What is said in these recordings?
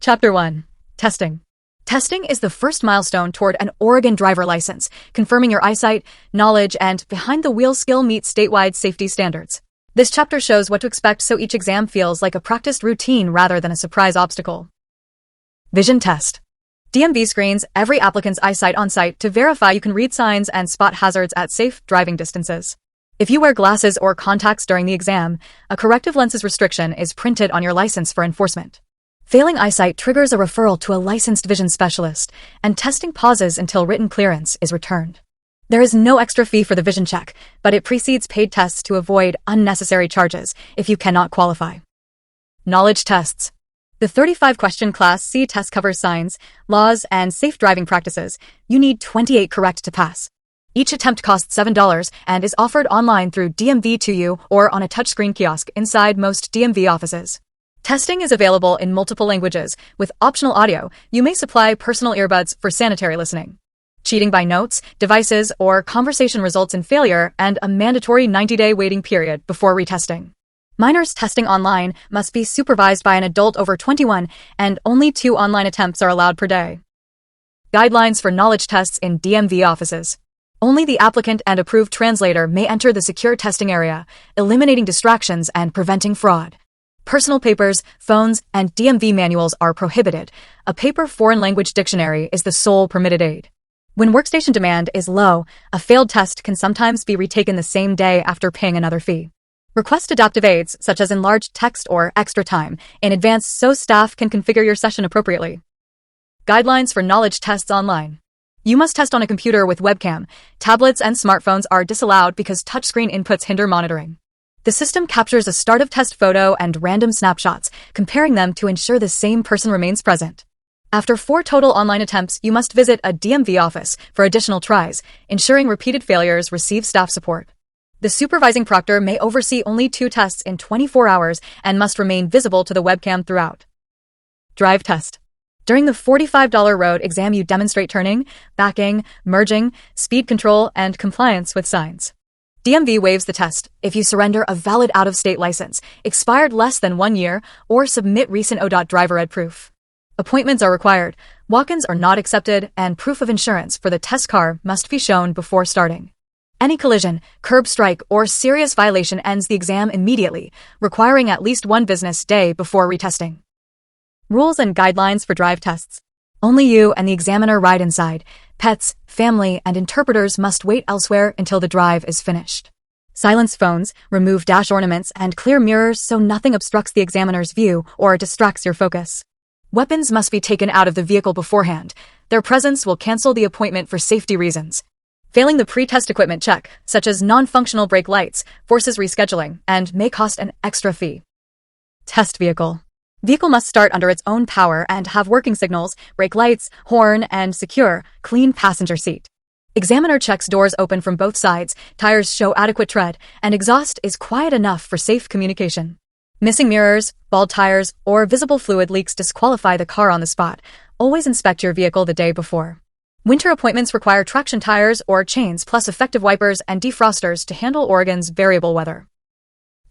Chapter 1. Testing. Testing is the first milestone toward an Oregon driver license, confirming your eyesight, knowledge, and behind-the-wheel skill meet statewide safety standards. This chapter shows what to expect so each exam feels like a practiced routine rather than a surprise obstacle. Vision test. DMV screens every applicant's eyesight on site to verify you can read signs and spot hazards at safe driving distances. If you wear glasses or contacts during the exam, a corrective lenses restriction is printed on your license for enforcement. Failing eyesight triggers a referral to a licensed vision specialist, and testing pauses until written clearance is returned. There is no extra fee for the vision check, but it precedes paid tests to avoid unnecessary charges if you cannot qualify. Knowledge tests. The 35-question Class C test covers signs, laws, and safe driving practices. You need 28 correct to pass. Each attempt costs $7 and is offered online through DMV2U or on a touchscreen kiosk inside most DMV offices. Testing is available in multiple languages. With optional audio, you may supply personal earbuds for sanitary listening. Cheating by notes, devices, or conversation results in failure and a mandatory 90-day waiting period before retesting. Minors testing online must be supervised by an adult over 21, and only 2 online attempts are allowed per day. Guidelines for knowledge tests in DMV offices. Only the applicant and approved translator may enter the secure testing area, eliminating distractions and preventing fraud. Personal papers, phones, and DMV manuals are prohibited. A paper foreign language dictionary is the sole permitted aid. When workstation demand is low, a failed test can sometimes be retaken the same day after paying another fee. Request adaptive aids, such as enlarged text or extra time, in advance so staff can configure your session appropriately. Guidelines for knowledge tests online. You must test on a computer with webcam. Tablets and smartphones are disallowed because touchscreen inputs hinder monitoring. The system captures a start of test photo and random snapshots, comparing them to ensure the same person remains present. After 4 total online attempts, you must visit a DMV office for additional tries, ensuring repeated failures receive staff support. The supervising proctor may oversee only 2 tests in 24 hours and must remain visible to the webcam throughout. Drive test. During the $45 road exam, you demonstrate turning, backing, merging, speed control, and compliance with signs. DMV waives the test if you surrender a valid out-of-state license, expired less than 1 year, or submit recent ODOT driver ed proof. Appointments are required, walk-ins are not accepted, and proof of insurance for the test car must be shown before starting. Any collision, curb strike, or serious violation ends the exam immediately, requiring at least 1 business day before retesting. Rules and guidelines for drive tests. Only you and the examiner ride inside. Pets, family, and interpreters must wait elsewhere until the drive is finished. Silence phones, remove dash ornaments, and clear mirrors so nothing obstructs the examiner's view or distracts your focus. Weapons must be taken out of the vehicle beforehand. Their presence will cancel the appointment for safety reasons. Failing the pre-test equipment check, such as non-functional brake lights, forces rescheduling and may cost an extra fee. Test vehicle. Vehicle must start under its own power and have working signals, brake lights, horn, and secure, clean passenger seat. Examiner checks doors open from both sides, tires show adequate tread, and exhaust is quiet enough for safe communication. Missing mirrors, bald tires, or visible fluid leaks disqualify the car on the spot. Always inspect your vehicle the day before. Winter appointments require traction tires or chains plus effective wipers and defrosters to handle Oregon's variable weather.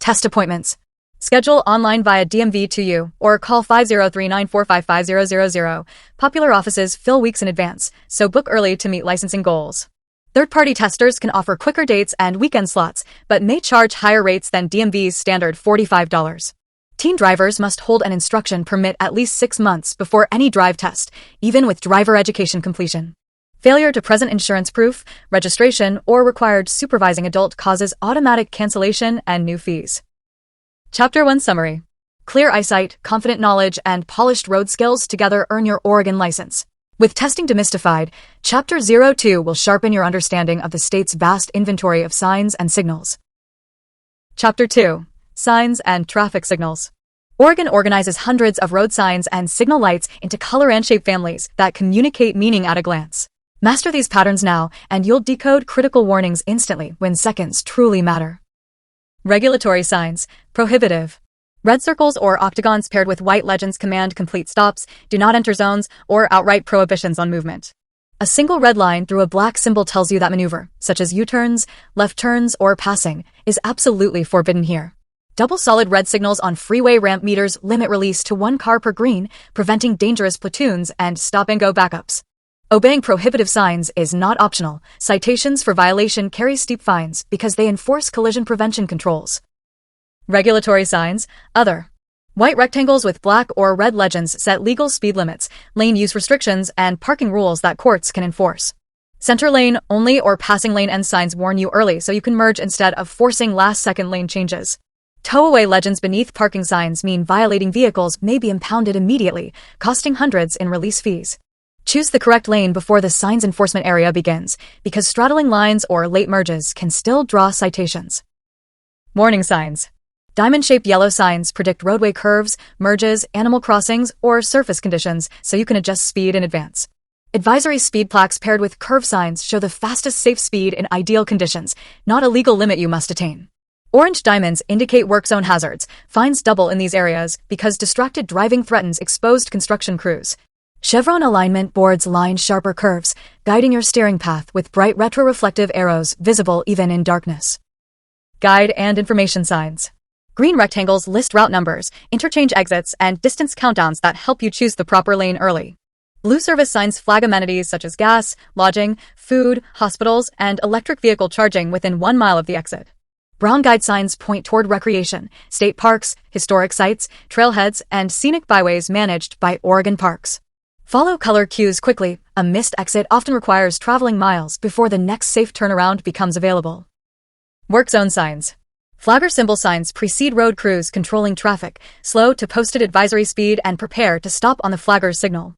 Test appointments. Schedule online via DMV2U or call 503-945-5000. Popular offices fill weeks in advance, so book early to meet licensing goals. Third-party testers can offer quicker dates and weekend slots, but may charge higher rates than DMV's standard $45. Teen drivers must hold an instruction permit at least 6 months before any drive test, even with driver education completion. Failure to present insurance proof, registration, or required supervising adult causes automatic cancellation and new fees. Chapter 1 Summary. Clear eyesight, confident knowledge, and polished road skills together earn your Oregon license. With testing demystified, Chapter 02 will sharpen your understanding of the state's vast inventory of signs and signals. Chapter 2. Signs and traffic signals. Oregon organizes hundreds of road signs and signal lights into color and shape families that communicate meaning at a glance. Master these patterns now, and you'll decode critical warnings instantly when seconds truly matter. Regulatory signs. Prohibitive. Red circles or octagons paired with white legends command complete stops, do not enter zones, or outright prohibitions on movement. A single red line through a black symbol tells you that maneuver, such as U-turns, left turns, or passing, is absolutely forbidden here. Double solid red signals on freeway ramp meters limit release to 1 car per green, preventing dangerous platoons and stop-and-go backups. Obeying prohibitive signs is not optional. Citations for violation carry steep fines because they enforce collision prevention controls. Regulatory signs, other. White rectangles with black or red legends set legal speed limits, lane use restrictions, and parking rules that courts can enforce. Center lane only or passing lane end signs warn you early so you can merge instead of forcing last-second lane changes. Tow-away legends beneath parking signs mean violating vehicles may be impounded immediately, costing hundreds in release fees. Choose the correct lane before the signs enforcement area begins, because straddling lines or late merges can still draw citations. Warning signs. Diamond-shaped yellow signs predict roadway curves, merges, animal crossings, or surface conditions so you can adjust speed in advance. Advisory speed plaques paired with curve signs show the fastest safe speed in ideal conditions, not a legal limit you must attain. Orange diamonds indicate work zone hazards. Fines double in these areas because distracted driving threatens exposed construction crews. Chevron alignment boards line sharper curves, guiding your steering path with bright retroreflective arrows visible even in darkness. Guide and information signs. Green rectangles list route numbers, interchange exits, and distance countdowns that help you choose the proper lane early. Blue service signs flag amenities such as gas, lodging, food, hospitals, and electric vehicle charging within 1 mile of the exit. Brown guide signs point toward recreation, state parks, historic sites, trailheads, and scenic byways managed by Oregon Parks. Follow color cues quickly. A missed exit often requires traveling miles before the next safe turnaround becomes available. Work zone signs. Flagger symbol signs precede road crews controlling traffic, slow to posted advisory speed and prepare to stop on the flagger's signal.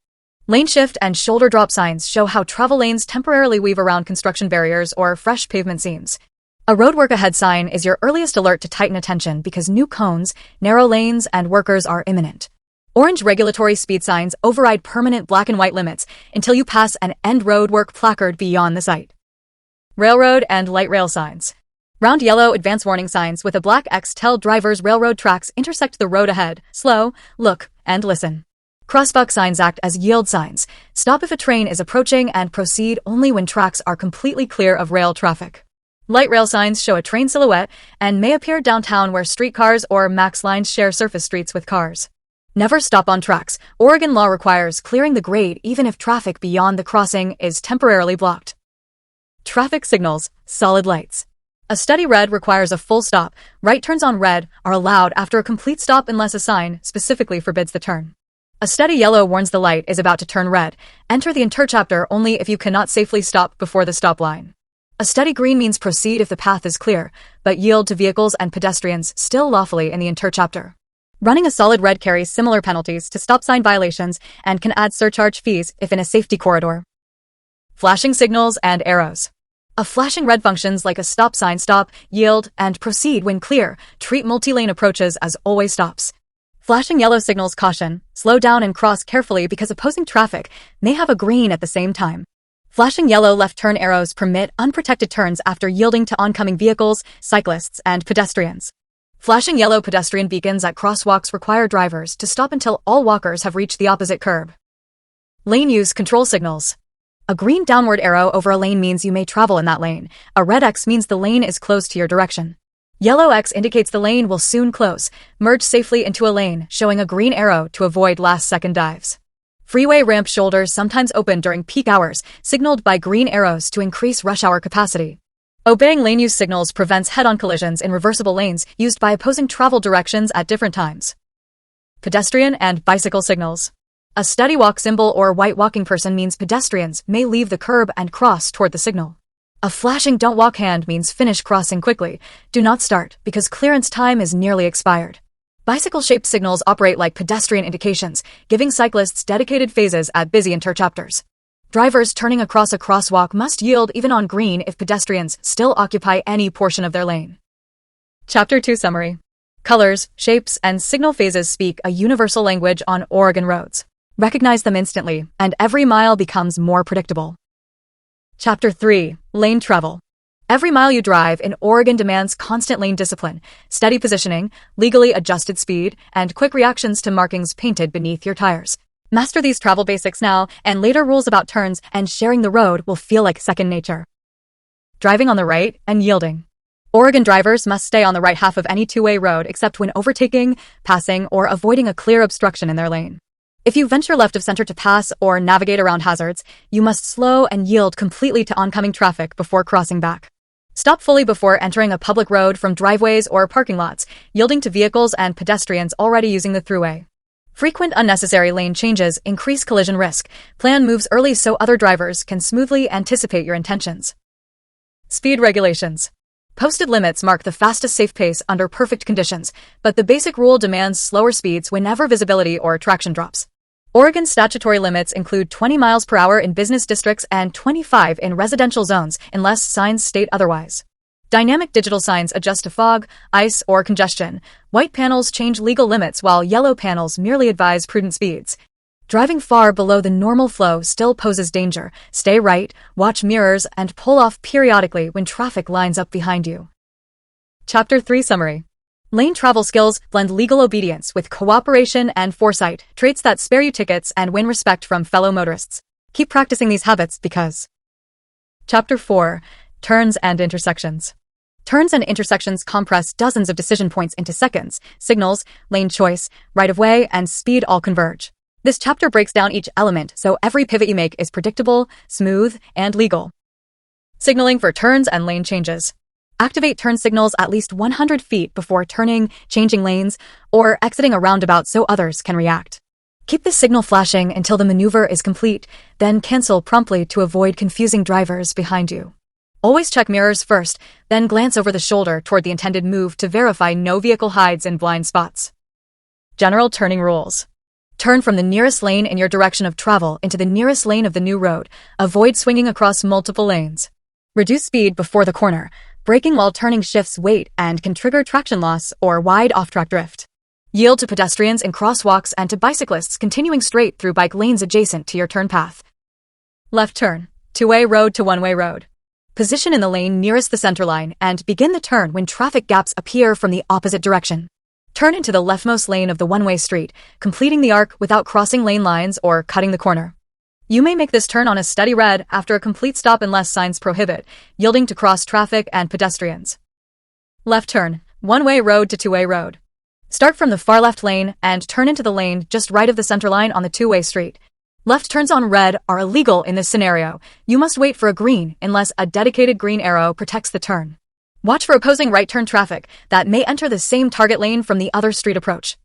Lane shift and shoulder drop signs show how travel lanes temporarily weave around construction barriers or fresh pavement seams. A road work ahead sign is your earliest alert to tighten attention because new cones, narrow lanes, and workers are imminent. Orange regulatory speed signs override permanent black and white limits until you pass an end road work placard beyond the site. Railroad and light rail signs. Round yellow advance warning signs with a black X tell drivers railroad tracks intersect the road ahead. Slow, look, and listen. Crossbuck signs act as yield signs. Stop if a train is approaching and proceed only when tracks are completely clear of rail traffic. Light rail signs show a train silhouette and may appear downtown where streetcars or MAX lines share surface streets with cars. Never stop on tracks. Oregon law requires clearing the grade even if traffic beyond the crossing is temporarily blocked. Traffic signals, solid lights. A steady red requires a full stop. Right turns on red are allowed after a complete stop unless a sign specifically forbids the turn. A steady yellow warns the light is about to turn red. Enter the interchapter only if you cannot safely stop before the stop line. A steady green means proceed if the path is clear, but yield to vehicles and pedestrians still lawfully in the interchapter. Running a solid red carries similar penalties to stop sign violations and can add surcharge fees if in a safety corridor. Flashing signals and arrows. A flashing red functions like a stop sign. Stop, yield, and proceed when clear. Treat multi-lane approaches as always stops. Flashing yellow signals caution, slow down and cross carefully because opposing traffic may have a green at the same time. Flashing yellow left turn arrows permit unprotected turns after yielding to oncoming vehicles, cyclists, and pedestrians. Flashing yellow pedestrian beacons at crosswalks require drivers to stop until all walkers have reached the opposite curb. Lane use control signals. A green downward arrow over a lane means you may travel in that lane. A red X means the lane is closed to your direction. Yellow X indicates the lane will soon close. Merge safely into a lane, showing a green arrow to avoid last-second dives. Freeway ramp shoulders sometimes open during peak hours, signaled by green arrows to increase rush hour capacity. Obeying lane use signals prevents head-on collisions in reversible lanes used by opposing travel directions at different times. Pedestrian and bicycle signals. A steady walk symbol or white walking person means pedestrians may leave the curb and cross toward the signal. A flashing don't walk hand means finish crossing quickly. Do not start because clearance time is nearly expired. Bicycle-shaped signals operate like pedestrian indications, giving cyclists dedicated phases at busy interchapters. Drivers turning across a crosswalk must yield even on green if pedestrians still occupy any portion of their lane. Chapter 2 Summary. Colors, shapes, and signal phases speak a universal language on Oregon roads. Recognize them instantly, and every mile becomes more predictable. Chapter 3 Lane Travel. Every mile you drive in Oregon demands constant lane discipline, steady positioning, legally adjusted speed, and quick reactions to markings painted beneath your tires. Master these travel basics now, and later rules about turns and sharing the road will feel like second nature. Driving on the right and yielding. Oregon drivers must stay on the right half of any two-way road except when overtaking, passing, or avoiding a clear obstruction in their lane. If you venture left of center to pass or navigate around hazards, you must slow and yield completely to oncoming traffic before crossing back. Stop fully before entering a public road from driveways or parking lots, yielding to vehicles and pedestrians already using the throughway. Frequent unnecessary lane changes increase collision risk. Plan moves early so other drivers can smoothly anticipate your intentions. Speed regulations. Posted limits mark the fastest safe pace under perfect conditions, but the basic rule demands slower speeds whenever visibility or traction drops. Oregon's statutory limits include 20 miles per hour in business districts and 25 in residential zones unless signs state otherwise. Dynamic digital signs adjust to fog, ice, or congestion. White panels change legal limits while yellow panels merely advise prudent speeds. Driving far below the normal flow still poses danger. Stay right, watch mirrors, and pull off periodically when traffic lines up behind you. Chapter 3 Summary. Lane travel skills blend legal obedience with cooperation and foresight, traits that spare you tickets and win respect from fellow motorists. Keep practicing these habits because... Chapter 4. Turns and intersections. Turns and intersections compress dozens of decision points into seconds. Signals, lane choice, right-of-way, and speed all converge. This chapter breaks down each element so every pivot you make is predictable, smooth, and legal. Signaling for turns and lane changes. Activate turn signals at least 100 feet before turning, changing lanes, or exiting a roundabout so others can react. Keep the signal flashing until the maneuver is complete, then cancel promptly to avoid confusing drivers behind you. Always check mirrors first, then glance over the shoulder toward the intended move to verify no vehicle hides in blind spots. General turning rules. Turn from the nearest lane in your direction of travel into the nearest lane of the new road. Avoid swinging across multiple lanes. Reduce speed before the corner. Braking while turning shifts weight and can trigger traction loss or wide off-track drift. Yield to pedestrians in crosswalks and to bicyclists continuing straight through bike lanes adjacent to your turn path. Left turn. Two-way road to one-way road. Position in the lane nearest the center line and begin the turn when traffic gaps appear from the opposite direction. Turn into the leftmost lane of the one-way street, completing the arc without crossing lane lines or cutting the corner. You may make this turn on a steady red after a complete stop unless signs prohibit, yielding to cross traffic and pedestrians. Left turn. One-way road to two-way road. Start from the far left lane and turn into the lane just right of the center line on the two-way street. Left turns on red are illegal in this scenario. You must wait for a green unless a dedicated green arrow protects the turn. Watch for opposing right turn traffic that may enter the same target lane from the other street approach.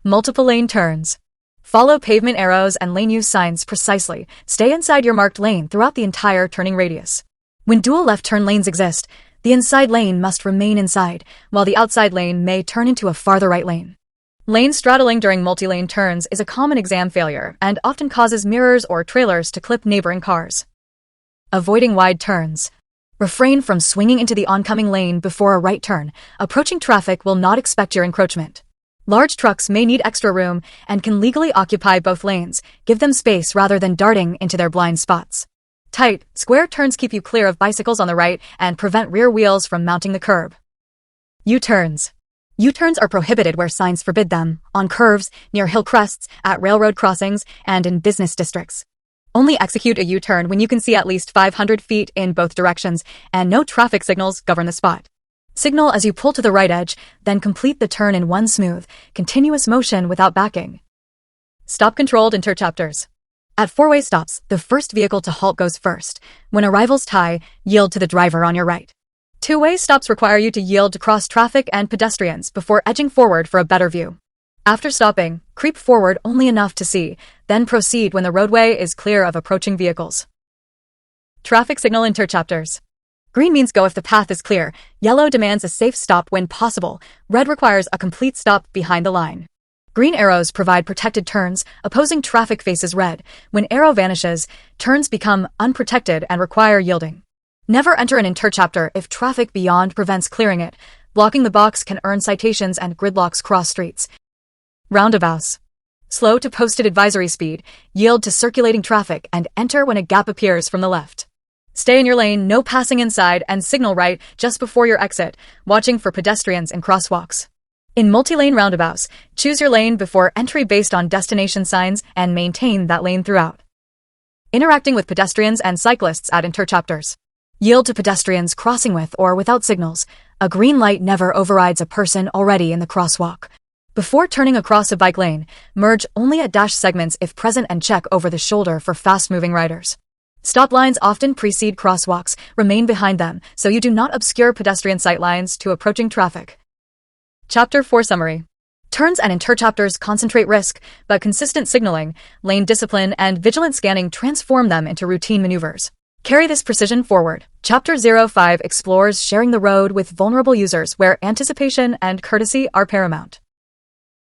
Multiple lane turns. Follow pavement arrows and lane use signs precisely. Stay inside your marked lane throughout the entire turning radius. When dual left turn lanes exist, the inside lane must remain inside, while the outside lane may turn into a farther right lane. Lane straddling during multi-lane turns is a common exam failure and often causes mirrors or trailers to clip neighboring cars. Avoiding wide turns. Refrain from swinging into the oncoming lane before a right turn. Approaching traffic will not expect your encroachment. Large trucks may need extra room and can legally occupy both lanes. Give them space rather than darting into their blind spots. Tight, square turns keep you clear of bicycles on the right and prevent rear wheels from mounting the curb. U-turns. U-turns are prohibited where signs forbid them, on curves, near hill crests, at railroad crossings, and in business districts. Only execute a U-turn when you can see at least 500 feet in both directions, and no traffic signals govern the spot. Signal as you pull to the right edge, then complete the turn in one smooth, continuous motion without backing. Stop-controlled interchapters. At four-way stops, the first vehicle to halt goes first. When arrivals tie, yield to the driver on your right. Two-way stops require you to yield to cross traffic and pedestrians before edging forward for a better view. After stopping, creep forward only enough to see, then proceed when the roadway is clear of approaching vehicles. Traffic signal interchapters. Green means go if the path is clear. Yellow demands a safe stop when possible. Red requires a complete stop behind the line. Green arrows provide protected turns. Opposing traffic faces red. When arrow vanishes, turns become unprotected and require yielding. Never enter an interchapter if traffic beyond prevents clearing it. Blocking the box can earn citations and gridlocks cross streets. Roundabouts. Slow to posted advisory speed, yield to circulating traffic, and enter when a gap appears from the left. Stay in your lane, no passing inside, and signal right just before your exit, watching for pedestrians and crosswalks. In multi-lane roundabouts, choose your lane before entry based on destination signs and maintain that lane throughout. Interacting with pedestrians and cyclists at interchapters. Yield to pedestrians crossing with or without signals. A green light never overrides a person already in the crosswalk. Before turning across a bike lane, merge only at dash segments if present and check over the shoulder for fast-moving riders. Stop lines often precede crosswalks, remain behind them, so you do not obscure pedestrian sightlines to approaching traffic. Chapter 4 Summary. Turns and interchapters concentrate risk, but consistent signaling, lane discipline, and vigilant scanning transform them into routine maneuvers. Carry this precision forward. Chapter 05 explores sharing the road with vulnerable users where anticipation and courtesy are paramount.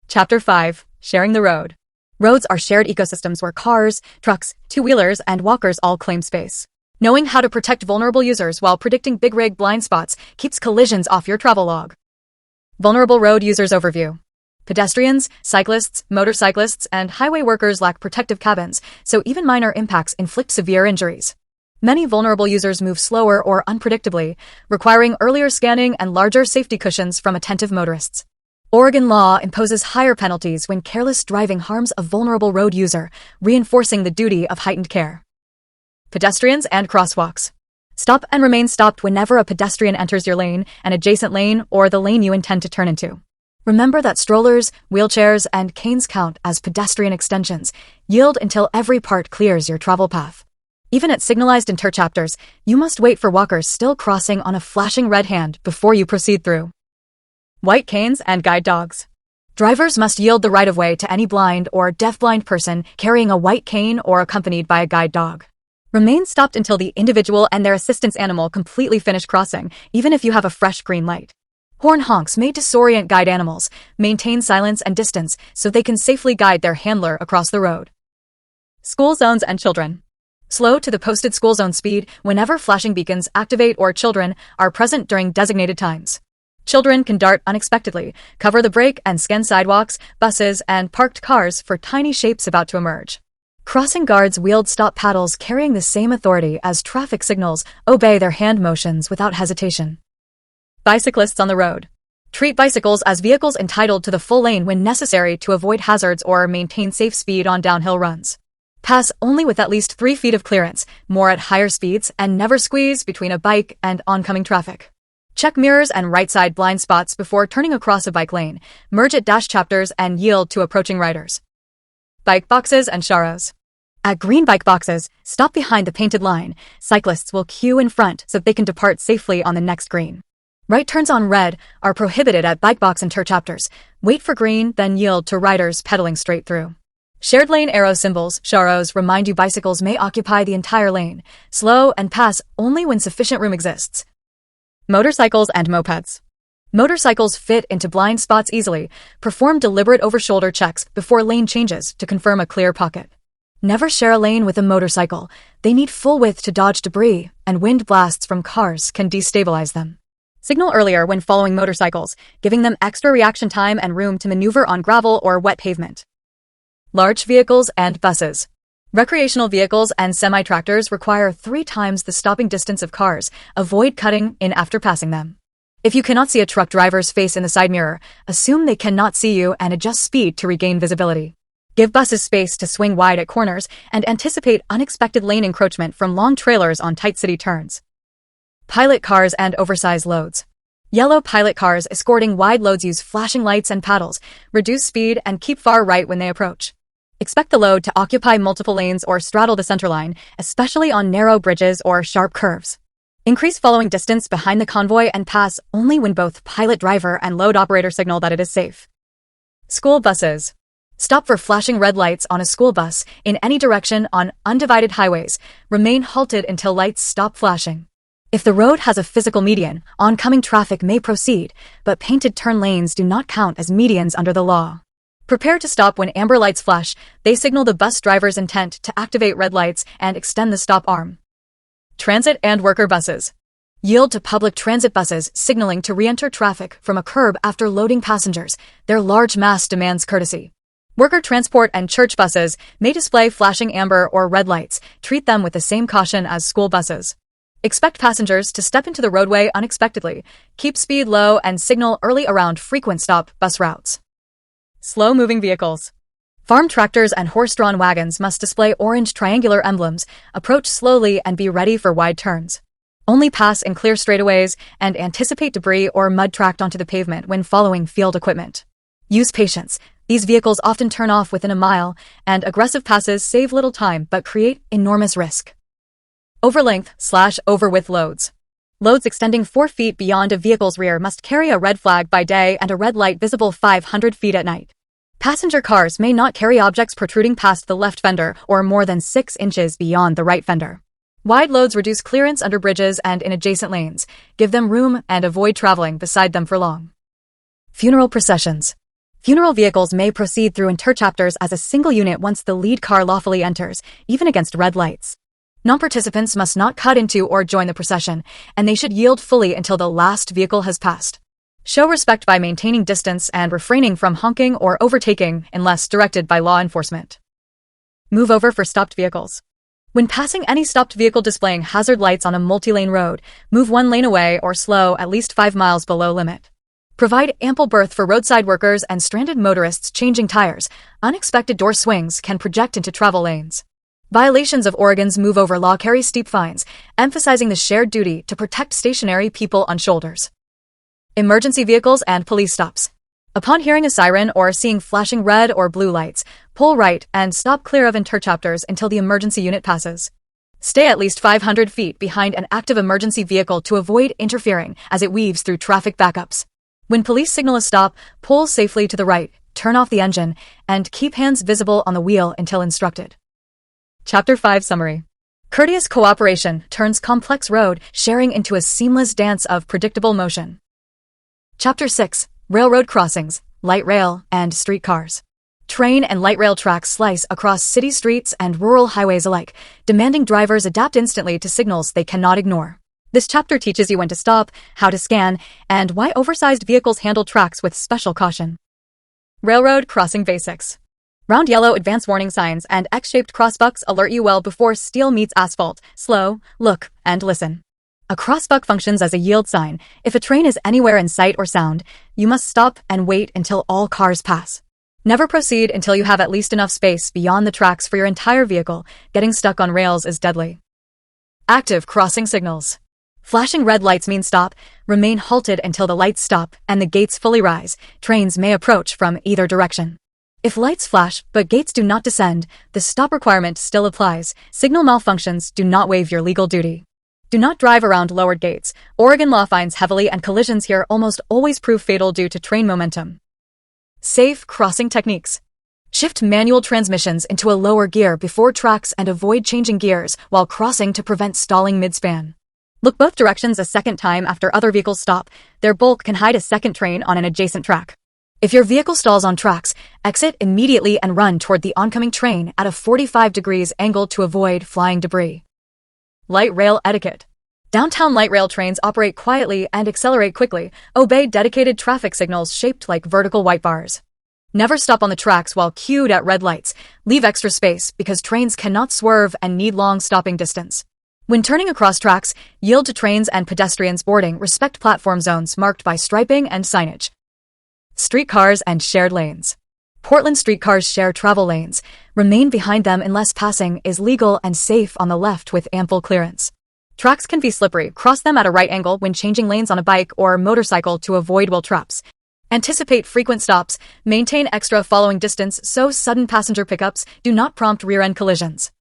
Chapter 5. Sharing the road. Roads are shared ecosystems where cars, trucks, two-wheelers, and walkers all claim space. Knowing how to protect vulnerable users while predicting big rig blind spots keeps collisions off your travel log. Vulnerable road users overview. Pedestrians, cyclists, motorcyclists, and highway workers lack protective cabins, so even minor impacts inflict severe injuries. Many vulnerable users move slower or unpredictably, requiring earlier scanning and larger safety cushions from attentive motorists. Oregon law imposes higher penalties when careless driving harms a vulnerable road user, reinforcing the duty of heightened care. Pedestrians and crosswalks. Stop and remain stopped whenever a pedestrian enters your lane, an adjacent lane, or the lane you intend to turn into. Remember that strollers, wheelchairs, and canes count as pedestrian extensions. Yield until every part clears your travel path. Even at signalized interchapters, you must wait for walkers still crossing on a flashing red hand before you proceed through. White canes and guide dogs. Drivers must yield the right-of-way to any blind or deafblind person carrying a white cane or accompanied by a guide dog. Remain stopped until the individual and their assistance animal completely finish crossing, even if you have a fresh green light. Horn honks may disorient guide animals. Maintain silence and distance so they can safely guide their handler across the road. School zones and children. Slow to the posted school zone speed whenever flashing beacons activate or children are present during designated times. Children can dart unexpectedly, cover the brake, and scan sidewalks, buses, and parked cars for tiny shapes about to emerge. Crossing guards wield stop paddles carrying the same authority as traffic signals, obey their hand motions without hesitation. Bicyclists on the road. Treat bicycles as vehicles entitled to the full lane when necessary to avoid hazards or maintain safe speed on downhill runs. Pass only with at least 3 feet of clearance, more at higher speeds, and never squeeze between a bike and oncoming traffic. Check mirrors and right side blind spots before turning across a bike lane. Merge at dash chapters and yield to approaching riders. Bike boxes and sharrows. At green bike boxes, stop behind the painted line. Cyclists will queue in front so they can depart safely on the next green. Right turns on red are prohibited at bike box interchapters. Wait for green, then yield to riders pedaling straight through. Shared lane arrow symbols, sharrows, remind you bicycles may occupy the entire lane. Slow and pass only when sufficient room exists. Motorcycles and mopeds. Motorcycles fit into blind spots easily. Perform deliberate over-shoulder checks before lane changes to confirm a clear pocket. Never share a lane with a motorcycle. They need full width to dodge debris, and wind blasts from cars can destabilize them. Signal earlier when following motorcycles, giving them extra reaction time and room to maneuver on gravel or wet pavement. Large vehicles and buses. Recreational vehicles and semi-tractors require 3 times the stopping distance of cars. Avoid cutting in after passing them. If you cannot see a truck driver's face in the side mirror, assume they cannot see you and adjust speed to regain visibility. Give buses space to swing wide at corners and anticipate unexpected lane encroachment from long trailers on tight city turns. Pilot cars and oversized loads. Yellow pilot cars escorting wide loads use flashing lights and paddles, reduce speed, and keep far right when they approach. Expect the load to occupy multiple lanes or straddle the center line, especially on narrow bridges or sharp curves. Increase following distance behind the convoy and pass only when both pilot driver and load operator signal that it is safe. School buses. Stop for flashing red lights on a school bus in any direction on undivided highways. Remain halted until lights stop flashing. If the road has a physical median, oncoming traffic may proceed, but painted turn lanes do not count as medians under the law. Prepare to stop when amber lights flash. They signal the bus driver's intent to activate red lights and extend the stop arm. Transit and worker buses. Yield to public transit buses signaling to re-enter traffic from a curb after loading passengers. Their large mass demands courtesy. Worker transport and church buses may display flashing amber or red lights. Treat them with the same caution as school buses. Expect passengers to step into the roadway unexpectedly. Keep speed low and signal early around frequent stop bus routes. Slow-moving vehicles. Farm tractors and horse-drawn wagons must display orange triangular emblems. Approach slowly and be ready for wide turns. Only pass in clear straightaways and anticipate debris or mud tracked onto the pavement when following field equipment. Use patience. These vehicles often turn off within a mile, and aggressive passes save little time but create enormous risk. Overlength/overwidth loads. Loads extending 4 feet beyond a vehicle's rear must carry a red flag by day and a red light visible 500 feet at night. Passenger cars may not carry objects protruding past the left fender or more than 6 inches beyond the right fender. Wide loads reduce clearance under bridges and in adjacent lanes, give them room, and avoid traveling beside them for long. Funeral processions. Funeral vehicles may proceed through interchapters as a single unit once the lead car lawfully enters, even against red lights. Non-participants must not cut into or join the procession, and they should yield fully until the last vehicle has passed. Show respect by maintaining distance and refraining from honking or overtaking unless directed by law enforcement. Move over for stopped vehicles. When passing any stopped vehicle displaying hazard lights on a multi-lane road, move 1 lane away or slow at least 5 miles below limit. Provide ample berth for roadside workers and stranded motorists changing tires. Unexpected door swings can project into travel lanes. Violations of Oregon's move over law carry steep fines, emphasizing the shared duty to protect stationary people on shoulders. Emergency vehicles and police stops. Upon hearing a siren or seeing flashing red or blue lights, pull right and stop clear of interchapters until the emergency unit passes. Stay at least 500 feet behind an active emergency vehicle to avoid interfering as it weaves through traffic backups. When police signal a stop, pull safely to the right, turn off the engine, and keep hands visible on the wheel until instructed. Chapter 5 Summary. Courteous cooperation turns complex road sharing into a seamless dance of predictable motion. Chapter 6. Railroad crossings, light rail, and streetcars. Train and light rail tracks slice across city streets and rural highways alike, demanding drivers adapt instantly to signals they cannot ignore. This chapter teaches you when to stop, how to scan, and why oversized vehicles handle tracks with special caution. Railroad crossing basics. Round yellow advance warning signs and X-shaped crossbucks alert you well before steel meets asphalt. Slow, look, and listen. A crossbuck functions as a yield sign. If a train is anywhere in sight or sound, you must stop and wait until all cars pass. Never proceed until you have at least enough space beyond the tracks for your entire vehicle. Getting stuck on rails is deadly. Active crossing signals. Flashing red lights mean stop. Remain halted until the lights stop and the gates fully rise. Trains may approach from either direction. If lights flash but gates do not descend, the stop requirement still applies. Signal malfunctions do not waive your legal duty. Do not drive around lowered gates. Oregon law fines heavily and collisions here almost always prove fatal due to train momentum. Safe crossing techniques. Shift manual transmissions into a lower gear before tracks and avoid changing gears while crossing to prevent stalling mid-span. Look both directions a second time after other vehicles stop. Their bulk can hide a second train on an adjacent track. If your vehicle stalls on tracks, exit immediately and run toward the oncoming train at a 45 degrees angle to avoid flying debris. Light rail etiquette. Downtown light rail trains operate quietly and accelerate quickly. Obey dedicated traffic signals shaped like vertical white bars. Never stop on the tracks while queued at red lights. Leave extra space because trains cannot swerve and need long stopping distance. When turning across tracks, yield to trains and pedestrians boarding. Respect platform zones marked by striping and signage. Streetcars and shared lanes. Portland streetcars share travel lanes. Remain behind them unless passing is legal and safe on the left with ample clearance. Tracks can be slippery. Cross them at a right angle when changing lanes on a bike or motorcycle to avoid wheel traps. Anticipate frequent stops. Maintain extra following distance so sudden passenger pickups do not prompt rear-end collisions.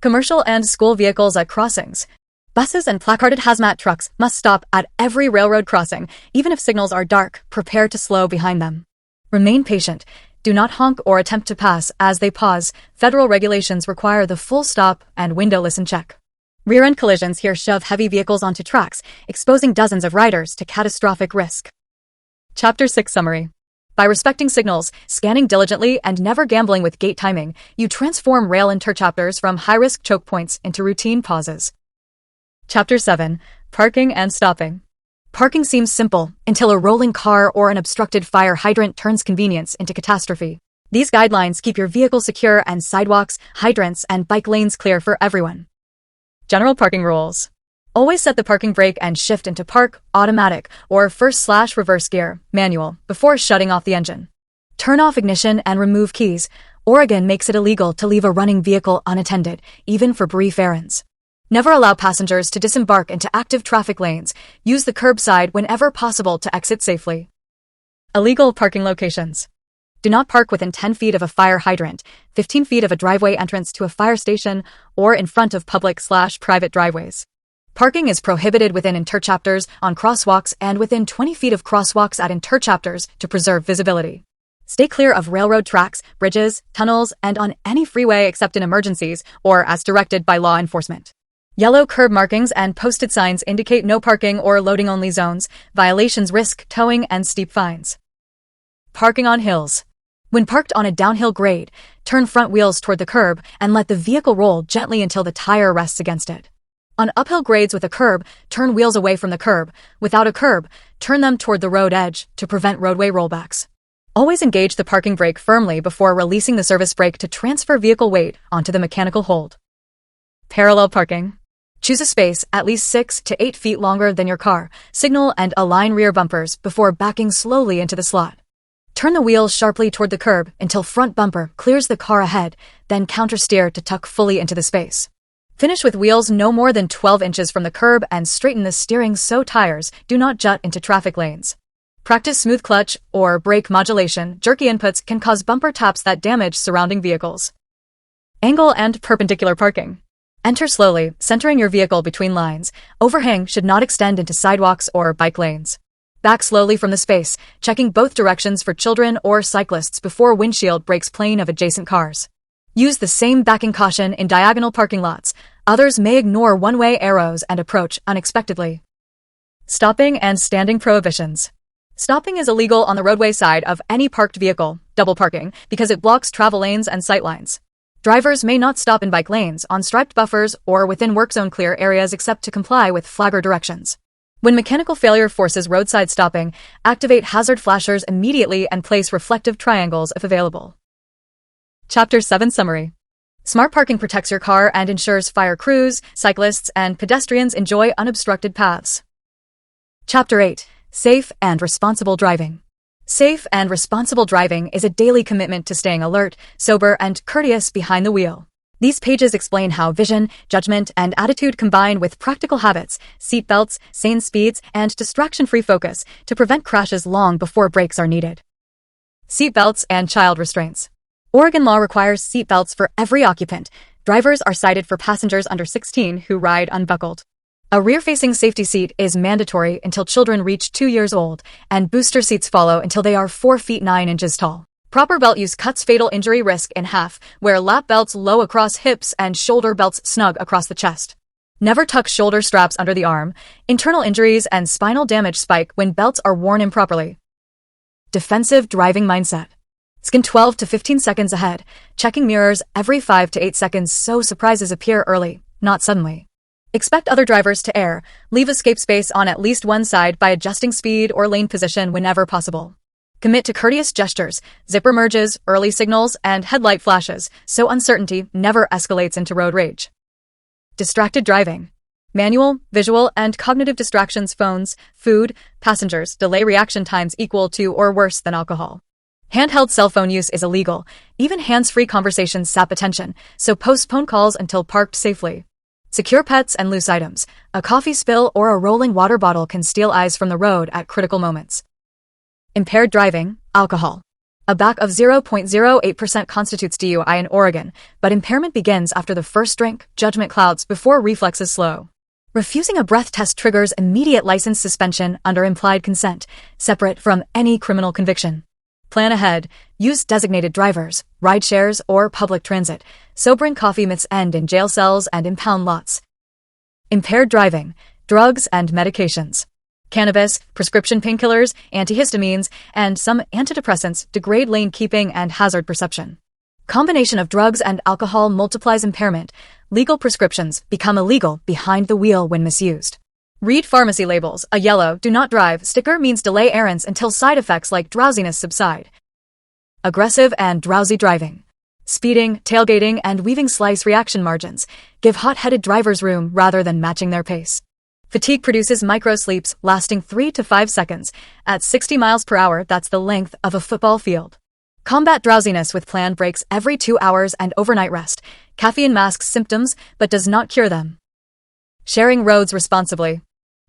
Commercial and school vehicles at crossings. Buses and placarded hazmat trucks must stop at every railroad crossing. Even if signals are dark, prepare to slow behind them. Remain patient. Do not honk or attempt to pass as they pause. Federal regulations require the full stop and windowless check. Rear-end collisions here shove heavy vehicles onto tracks, exposing dozens of riders to catastrophic risk. Chapter 6 Summary. By respecting signals, scanning diligently, and never gambling with gate timing, you transform rail interchapters from high-risk choke points into routine pauses. Chapter 7. Parking and stopping. Parking seems simple until a rolling car or an obstructed fire hydrant turns convenience into catastrophe. These guidelines keep your vehicle secure and sidewalks, hydrants, and bike lanes clear for everyone. General parking rules. Always set the parking brake and shift into park, automatic, or first/reverse gear, manual, before shutting off the engine. Turn off ignition and remove keys. Oregon makes it illegal to leave a running vehicle unattended, even for brief errands. Never allow passengers to disembark into active traffic lanes. Use the curbside whenever possible to exit safely. Illegal parking locations. Do not park within 10 feet of a fire hydrant, 15 feet of a driveway entrance to a fire station, or in front of public/private driveways. Parking is prohibited within interchapters, on crosswalks, and within 20 feet of crosswalks at interchapters to preserve visibility. Stay clear of railroad tracks, bridges, tunnels, and on any freeway except in emergencies or as directed by law enforcement. Yellow curb markings and posted signs indicate no parking or loading-only zones. Violations risk towing and steep fines. Parking on hills. When parked on a downhill grade, turn front wheels toward the curb and let the vehicle roll gently until the tire rests against it. On uphill grades with a curb, turn wheels away from the curb. Without a curb, turn them toward the road edge to prevent roadway rollbacks. Always engage the parking brake firmly before releasing the service brake to transfer vehicle weight onto the mechanical hold. Parallel parking. Choose a space at least 6 to 8 feet longer than your car, signal and align rear bumpers before backing slowly into the slot. Turn the wheels sharply toward the curb until front bumper clears the car ahead, then countersteer to tuck fully into the space. Finish with wheels no more than 12 inches from the curb and straighten the steering so tires do not jut into traffic lanes. Practice smooth clutch or brake modulation. Jerky inputs can cause bumper taps that damage surrounding vehicles. Angle and perpendicular parking. Enter slowly, centering your vehicle between lines. Overhang should not extend into sidewalks or bike lanes. Back slowly from the space, checking both directions for children or cyclists before windshield breaks plane of adjacent cars. Use the same backing caution in diagonal parking lots. Others may ignore one-way arrows and approach unexpectedly. Stopping and standing prohibitions. Stopping is illegal on the roadway side of any parked vehicle, double parking, because it blocks travel lanes and sight lines. Drivers may not stop in bike lanes, on striped buffers, or within work zone clear areas except to comply with flagger directions. When mechanical failure forces roadside stopping, activate hazard flashers immediately and place reflective triangles if available. Chapter 7 Summary. Smart parking protects your car and ensures fire crews, cyclists, and pedestrians enjoy unobstructed paths. Chapter 8. Safe and responsible driving. Safe and responsible driving is a daily commitment to staying alert, sober, and courteous behind the wheel. These pages explain how vision, judgment, and attitude combine with practical habits, seat belts, sane speeds, and distraction-free focus to prevent crashes long before brakes are needed. Seat belts and child restraints. Oregon law requires seat belts for every occupant. Drivers are cited for passengers under 16 who ride unbuckled. A rear-facing safety seat is mandatory until children reach 2 years old, and booster seats follow until they are 4 feet 9 inches tall. Proper belt use cuts fatal injury risk in half. Wear lap belts low across hips and shoulder belts snug across the chest. Never tuck shoulder straps under the arm. Internal injuries and spinal damage spike when belts are worn improperly. Defensive driving mindset. Scan 12 to 15 seconds ahead, checking mirrors every 5 to 8 seconds so surprises appear early, not suddenly. Expect other drivers to err. Leave escape space on at least one side by adjusting speed or lane position whenever possible. Commit to courteous gestures, zipper merges, early signals, and headlight flashes, so uncertainty never escalates into road rage. Distracted driving. Manual, visual, and cognitive distractions, phones, food, passengers, delay reaction times equal to or worse than alcohol. Handheld cell phone use is illegal. Even hands-free conversations sap attention, so postpone calls until parked safely. Secure pets and loose items. A coffee spill or a rolling water bottle can steal eyes from the road at critical moments. Impaired driving, alcohol. A BAC of 0.08% constitutes DUI in Oregon, but impairment begins after the first drink, judgment clouds before reflexes slow. Refusing a breath test triggers immediate license suspension under implied consent, separate from any criminal conviction. Plan ahead. Use designated drivers, ride shares, or public transit. Sobering coffee myths end in jail cells and impound lots. Impaired driving, drugs and medications. Cannabis, prescription painkillers, antihistamines, and some antidepressants degrade lane keeping and hazard perception. Combination of drugs and alcohol multiplies impairment. Legal prescriptions become illegal behind the wheel when misused. Read pharmacy labels. A yellow "Do not drive" sticker means delay errands until side effects like drowsiness subside. Aggressive and drowsy driving. Speeding, tailgating, and weaving slice reaction margins. Give hot-headed drivers room rather than matching their pace. Fatigue produces micro-sleeps lasting 3 to 5 seconds. At 60 miles per hour, that's the length of a football field. Combat drowsiness with planned breaks every 2 hours and overnight rest. Caffeine masks symptoms, but does not cure them. Sharing roads responsibly.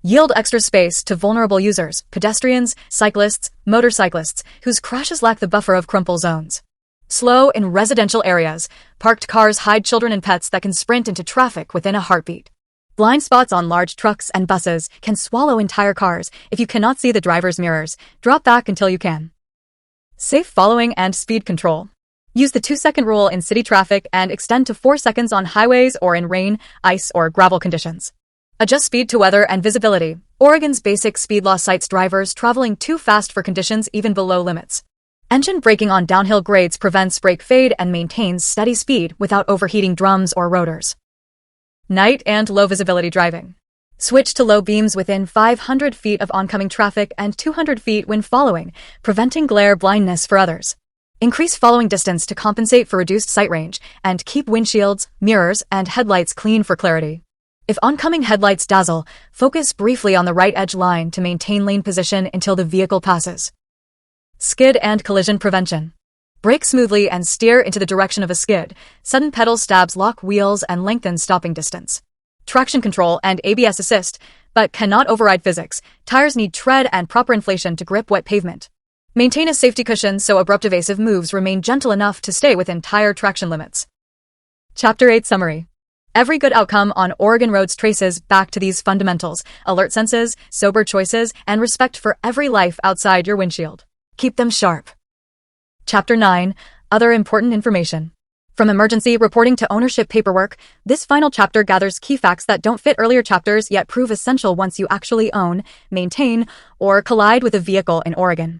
Yield extra space to vulnerable users, pedestrians, cyclists, motorcyclists, whose crashes lack the buffer of crumple zones. Slow in residential areas. Parked cars hide children and pets that can sprint into traffic within a heartbeat. Blind spots on large trucks and buses can swallow entire cars. If you cannot see the driver's mirrors, drop back until you can. Safe following and speed control. Use the 2-second rule in city traffic and extend to 4 seconds on highways or in rain, ice, or gravel conditions. Adjust speed to weather and visibility. Oregon's basic speed law cites drivers traveling too fast for conditions even below limits. Engine braking on downhill grades prevents brake fade and maintains steady speed without overheating drums or rotors. Night and low visibility driving. Switch to low beams within 500 feet of oncoming traffic and 200 feet when following, preventing glare blindness for others. Increase following distance to compensate for reduced sight range, and keep windshields, mirrors, and headlights clean for clarity. If oncoming headlights dazzle, focus briefly on the right edge line to maintain lane position until the vehicle passes. Skid and collision prevention. Brake smoothly and steer into the direction of a skid. Sudden pedal stabs lock wheels and lengthen stopping distance. Traction control and ABS assist, but cannot override physics. Tires need tread and proper inflation to grip wet pavement. Maintain a safety cushion so abrupt evasive moves remain gentle enough to stay within tire traction limits. Chapter 8 Summary. Every good outcome on Oregon roads traces back to these fundamentals: alert senses, sober choices, and respect for every life outside your windshield. Keep them sharp. Chapter 9. Other important information. From emergency reporting to ownership paperwork, this final chapter gathers key facts that don't fit earlier chapters yet prove essential once you actually own, maintain, or collide with a vehicle in Oregon.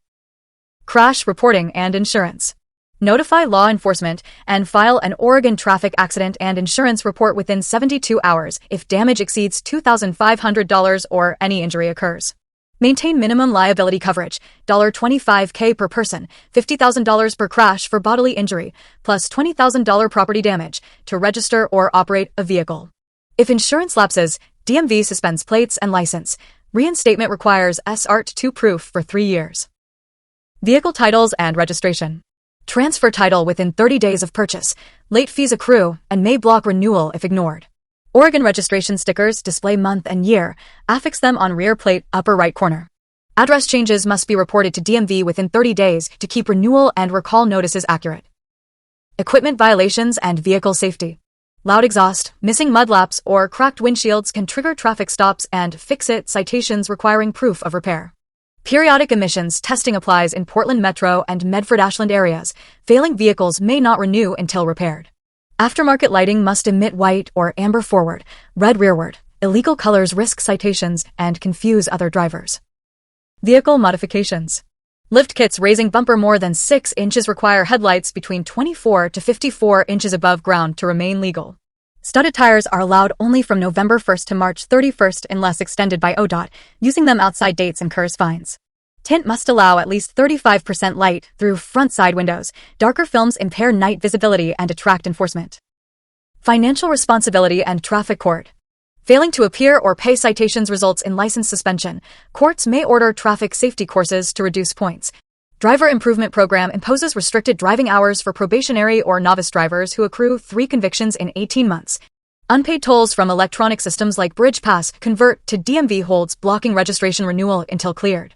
Crash reporting and insurance. Notify law enforcement and file an Oregon traffic accident and insurance report within 72 hours if damage exceeds $2,500 or any injury occurs. Maintain minimum liability coverage, $25,000 per person, $50,000 per crash for bodily injury, plus $20,000 property damage, to register or operate a vehicle. If insurance lapses, DMV suspends plates and license. Reinstatement requires SRT2 proof for 3 years. Vehicle titles and registration. Transfer title within 30 days of purchase. Late fees accrue and may block renewal if ignored. Oregon registration stickers display month and year. Affix them on rear plate upper right corner. Address changes must be reported to DMV within 30 days to keep renewal and recall notices accurate. Equipment violations and vehicle safety. Loud exhaust, missing mudlaps, or cracked windshields can trigger traffic stops and fix-it citations requiring proof of repair. Periodic emissions testing applies in Portland Metro and Medford-Ashland areas. Failing vehicles may not renew until repaired. Aftermarket lighting must emit white or amber forward, red rearward. Illegal colors risk citations and confuse other drivers. Vehicle modifications. Lift kits raising bumper more than 6 inches require headlights between 24 to 54 inches above ground to remain legal. Studded tires are allowed only from November 1st to March 31st unless extended by ODOT. Using them outside dates incurs fines. Tint must allow at least 35% light through front side windows. Darker films impair night visibility and attract enforcement. Financial responsibility and traffic court. Failing to appear or pay citations results in license suspension. Courts may order traffic safety courses to reduce points. Driver Improvement Program imposes restricted driving hours for probationary or novice drivers who accrue 3 convictions in 18 months. Unpaid tolls from electronic systems like Bridge Pass convert to DMV holds, blocking registration renewal until cleared.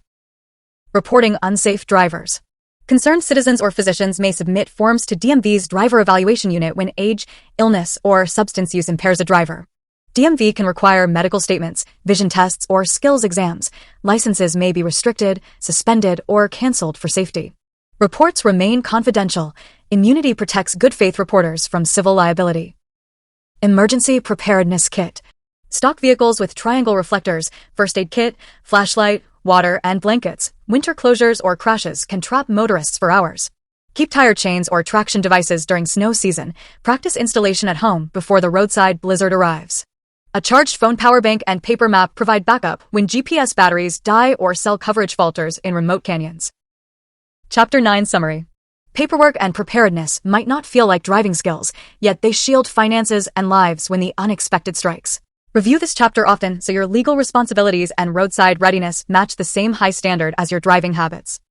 Reporting unsafe drivers. Concerned citizens or physicians may submit forms to DMV's Driver Evaluation Unit when age, illness, or substance use impairs a driver. DMV can require medical statements, vision tests, or skills exams. Licenses may be restricted, suspended, or canceled for safety. Reports remain confidential. Immunity protects good faith reporters from civil liability. Emergency Preparedness Kit. Stock vehicles with triangle reflectors, first aid kit, flashlight, water, and blankets. Winter closures or crashes can trap motorists for hours. Keep tire chains or traction devices during snow season. Practice installation at home before the roadside blizzard arrives. A charged phone power bank and paper map provide backup when GPS batteries die or cell coverage falters in remote canyons. Chapter 9 Summary. Paperwork and preparedness might not feel like driving skills, yet they shield finances and lives when the unexpected strikes. Review this chapter often so your legal responsibilities and roadside readiness match the same high standard as your driving habits.